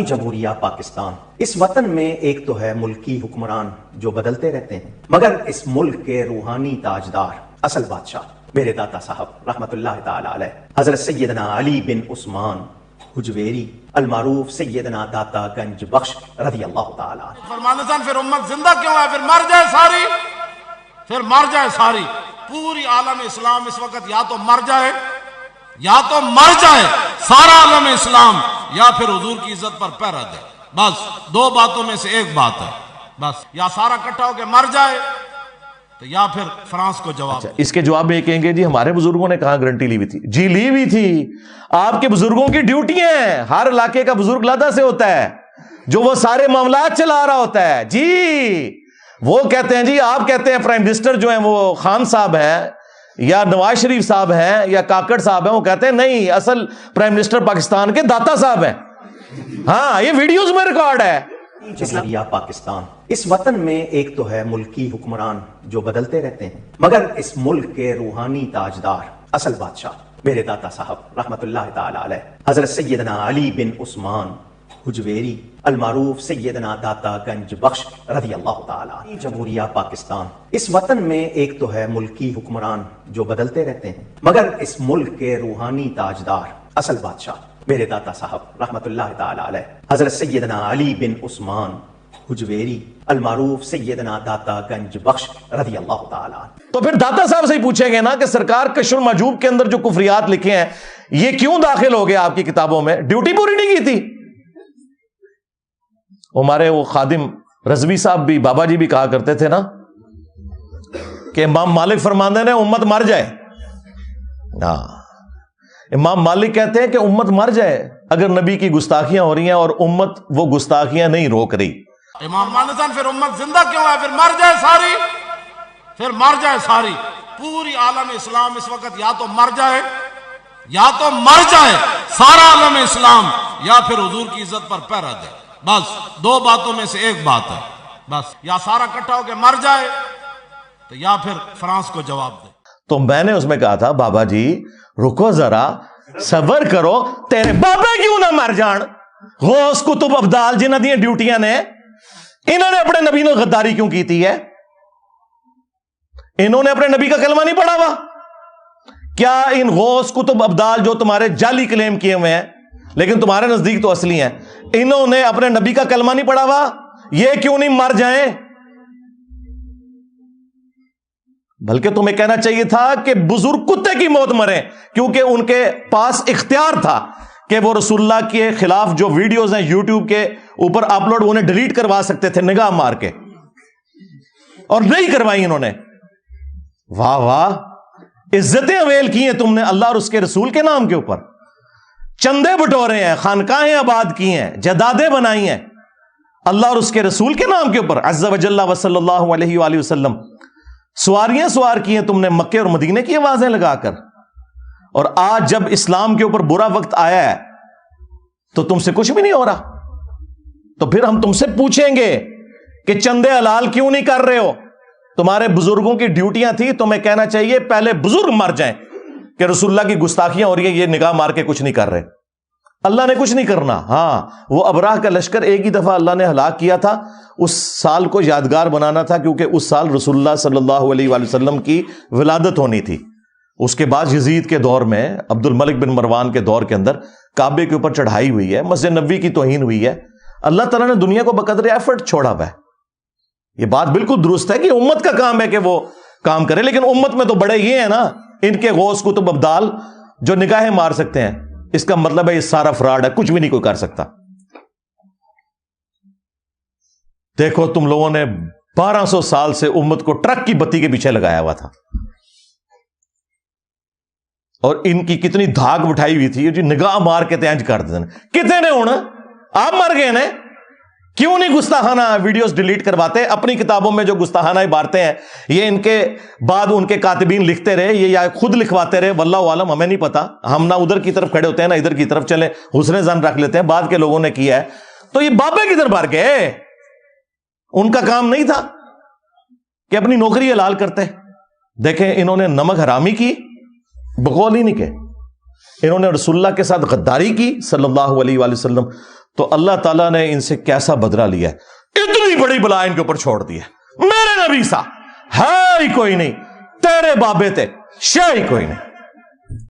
جمہوریہ پاکستان، اس وطن میں ایک تو ہے ملکی حکمران جو بدلتے رہتے ہیں، مگر اس ملک کے روحانی تاجدار اصل بادشاہ میرے داتا صاحب رحمت اللہ تعالی علیہ حضرت سیدنا علی بن عثمان حجویری المعروف سیدنا داتا گنج بخش رضی اللہ تعالی عنہ فرمانے سن پھر امت زندہ کیوں ہے؟ پھر مر جائے ساری، پھر مر جائے ساری پوری عالم اسلام اس وقت یا تو مر جائے، یا تو مر جائے سارا عالم اسلام، یا پھر حضور کی عزت پر پہرا دے۔ بس دو باتوں میں سے ایک بات ہے، بس یا سارا کٹھا ہو کے مر جائے تو یا پھر فرانس کو جواب۔ اس کے جواب میں یہ کہیں گے جی ہمارے بزرگوں نے کہاں گارنٹی لی ہوئی تھی؟ جی لی ہوئی تھی، آپ کے بزرگوں کی ڈیوٹی ہیں، ہر علاقے کا بزرگ لادہ سے ہوتا ہے جو وہ سارے معاملات چلا رہا ہوتا ہے جی۔ وہ کہتے ہیں جی، آپ کہتے ہیں پرائم منسٹر جو ہیں وہ خان صاحب ہیں یا نواز شریف صاحب ہیں یا کاکڑ صاحب ہیں، وہ کہتے ہیں نہیں، اصل پرائم منسٹر پاکستان کے داتا صاحب ہیں۔ ہاں یہ ویڈیوز میں ریکارڈ ہے۔ جمہوریہ پاکستان، اس وطن میں ایک تو ہے ملکی حکمران جو بدلتے رہتے ہیں، مگر اس ملک کے روحانی تاجدار اصل بادشاہ میرے داتا صاحب رحمت اللہ تعالی علیہ حضرت سیدنا علی بن عثمان حجویری المعروف سیدنا داتا گنج بخش رضی اللہ تعالی عنہ۔ جمہوریہ پاکستان، اس وطن میں ایک تو ہے ملکی حکمران جو بدلتے رہتے ہیں، مگر اس ملک کے روحانی تاجدار اصل بادشاہ میرے داتا صاحب رحمت اللہ تعالی علیہ حضرت سیدنا علی بن عثمان حجویری المعروف سیدنا داتا گنج بخش رضی اللہ تعالی عنہ۔ تو پھر داتا صاحب سے ہی پوچھیں گے نا کہ سرکار کشف المحجوب کے اندر جو کفریات لکھے ہیں یہ کیوں داخل ہو گئے آپ کی کتابوں میں؟ ڈیوٹی پوری نہیں کی تھی؟ ہمارے وہ خادم رضوی صاحب بھی، بابا جی بھی کہا کرتے تھے نا کہ امام مالک فرماندے نے امت مر جائے۔ ہاں امام مالک کہتے ہیں کہ امت مر جائے اگر نبی کی گستاخیاں ہو رہی ہیں اور امت وہ گستاخیاں نہیں روک رہی۔ امام مالک پھر امت زندہ کیوں ہے؟ پھر مر جائے ساری، پھر مر جائے ساری پوری عالم اسلام اس وقت یا تو مر جائے، یا تو مر جائے سارا عالم اسلام، یا پھر حضور کی عزت پر پہرا دے۔ بس دو باتوں میں سے ایک بات ہے، بس یا سارا کٹھا ہو کے مر جائے تو یا پھر فرانس کو جواب دے۔ تو میں نے اس میں کہا تھا بابا جی رکو ذرا، صبر کرو، تیرے بابا کیوں نہ مر جان؟ غوث کتب ابدال جنہ دی ڈیوٹیاں نے، انہوں نے اپنے نبی نے غداری کیوں کی تھی ہے؟ انہوں نے اپنے نبی کا کلمہ نہیں پڑھا ہوا؟ کیا ان غوث کتب ابدال جو تمہارے جعلی کلیم کیے ہوئے ہیں لیکن تمہارے نزدیک تو اصلی ہیں، انہوں نے اپنے نبی کا کلمہ نہیں پڑھا ہوا؟ یہ کیوں نہیں مر جائیں؟ بلکہ تمہیں کہنا چاہیے تھا کہ بزرگ کتے کی موت مریں، کیونکہ ان کے پاس اختیار تھا کہ وہ رسول اللہ کے خلاف جو ویڈیوز ہیں یوٹیوب کے اوپر اپلوڈ انہیں ڈیلیٹ کروا سکتے تھے نگاہ مار کے، اور نہیں کروائی انہوں نے۔ واہ واہ، عزتیں اویل کی ہیں تم نے اللہ اور اس کے رسول کے نام کے اوپر، چندے بٹورے ہیں، خانقاہیں آباد کی ہیں، جدادیں بنائی ہیں اللہ اور اس کے رسول کے نام کے اوپر عز و جل و صلی اللہ علیہ وآلہ وسلم، سواریاں سوار کی ہیں تم نے مکے اور مدینے کی آوازیں لگا کر، اور آج جب اسلام کے اوپر برا وقت آیا ہے تو تم سے کچھ بھی نہیں ہو رہا۔ تو پھر ہم تم سے پوچھیں گے کہ چندے حلال کیوں نہیں کر رہے ہو؟ تمہارے بزرگوں کی ڈیوٹیاں تھی، تمہیں کہنا چاہیے پہلے بزرگ مر جائیں کہ رسول اللہ کی گستاخیاں ہو رہی ہیں، یہ نگاہ مار کے کچھ نہیں کر رہے۔ اللہ نے کچھ نہیں کرنا۔ ہاں وہ ابراہ کا لشکر ایک ہی دفعہ اللہ نے ہلاک کیا تھا، اس سال کو یادگار بنانا تھا کیونکہ اس سال رسول اللہ صلی اللہ علیہ وآلہ وسلم کی ولادت ہونی تھی۔ اس کے بعد یزید کے دور میں، عبد الملک بن مروان کے دور کے اندر کعبے کے اوپر چڑھائی ہوئی ہے، مسجد نبوی کی توہین ہوئی ہے، اللہ تعالیٰ نے دنیا کو بقدر ایفرٹ چھوڑا ہوا ہے۔ یہ بات بالکل درست ہے کہ امت کا کام ہے کہ وہ کام کرے، لیکن امت میں تو بڑے یہ ہیں نا ان کے غوث کتب ابدال جو نگاہیں مار سکتے ہیں، اس کا مطلب ہے یہ سارا فراڈ ہے، کچھ بھی نہیں کوئی کر سکتا۔ دیکھو تم لوگوں نے 1200 سال سے امت کو ٹرک کی بتی کے پیچھے لگایا ہوا تھا، اور ان کی کتنی دھاگ اٹھائی ہوئی تھی، جو نگاہ مار کے تینج کر دیتے ہیں۔ کتنے نے ہونا؟ آپ مر گئے نا، کیوں نہیں گستاخانہ ویڈیوز ڈیلیٹ کرواتے؟ اپنی کتابوں میں جو گستاخانہ عبارتیں ہیں یہ ان کے بعد ان کے کاتبین لکھتے رہے، یہ یا خود لکھواتے رہے، واللہ عالم، ہمیں نہیں پتا، ہم نہ ادھر کی طرف کھڑے ہوتے ہیں نہ ادھر کی طرف، چلیں حسن ظن رکھ لیتے ہیں بعد کے لوگوں نے کیا ہے، تو یہ بابے کی طرف بھر گئے۔ ان کا کام نہیں تھا کہ اپنی نوکری حلال کرتے؟ دیکھیں انہوں نے نمک حرامی کی، بقول ہی نہیں کہ انہوں نے رسول اللہ کے ساتھ غداری کی صلی اللہ علیہ وآلہ وسلم، تو اللہ تعالیٰ نے ان سے کیسا بدلہ لیا ہے، اتنی بڑی بلا ان کے اوپر چھوڑ دی ہے۔ میرے نبی سا ہے ہی کوئی نہیں، تیرے بابے تے شے ہی کوئی نہیں۔